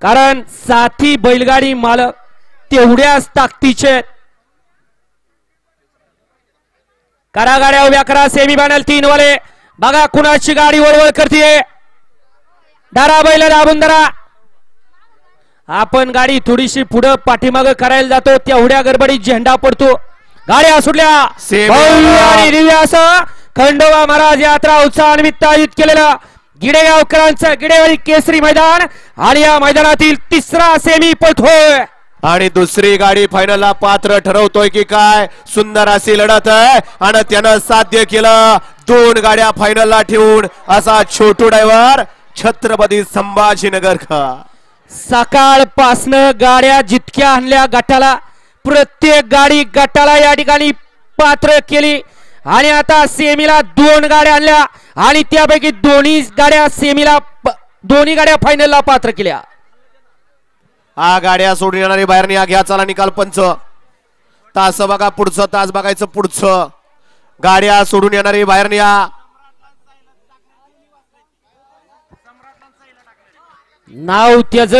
कारण साथी बैलगाडी मालक तेवढ्याच ताकदीचे। करा गाड्या उभ्या करा, सेमीफायनल 3 वाले बघा कुणाची गाडी वळवळ करते। दारा बैल दाबून धरा। आपण गाडी थोडीशी पुढे पाठीमागे करायला जातो तेवढ्या गडबडीत झेंडा पडतो। गाड्या सुटल्या आणि दिव्यासह खंडोबा महाराज यात्रा उत्सवानिमित्त आयोजित केलेलं गिडेगावकरांचं गिडेवाडी केसरी मैदान आणि या मैदानातील तिसरा सेमी पळतोय आणि दुसरी गाडी फायनलला पात्र ठरवतोय की काय। सुंदर अशी लढत आहे आणि त्यानं साध्य केलं 2 गाड्या फायनलला ठेवून असा छोटू ड्रायव्हर छत्रपती संभाजीनगर का। सकाळपासनं गाड्या जितक्या आणल्या गटाला प्रत्येक गाडी गटाला या ठिकाणी पात्र केली आणि आता सेमीला 2 गाड्या आणल्या आणि त्यापैकी दोन्ही गाड्या फायनलला पात्र केल्या। हा गाड्या सोडून येणारी बाहेर न्या घ्या चला निकाल पंच। तास बघा पुढचं तास बघायचं पुढचं। गाड्या सोडून येणारी बाहेर न्या। नाव त्याचं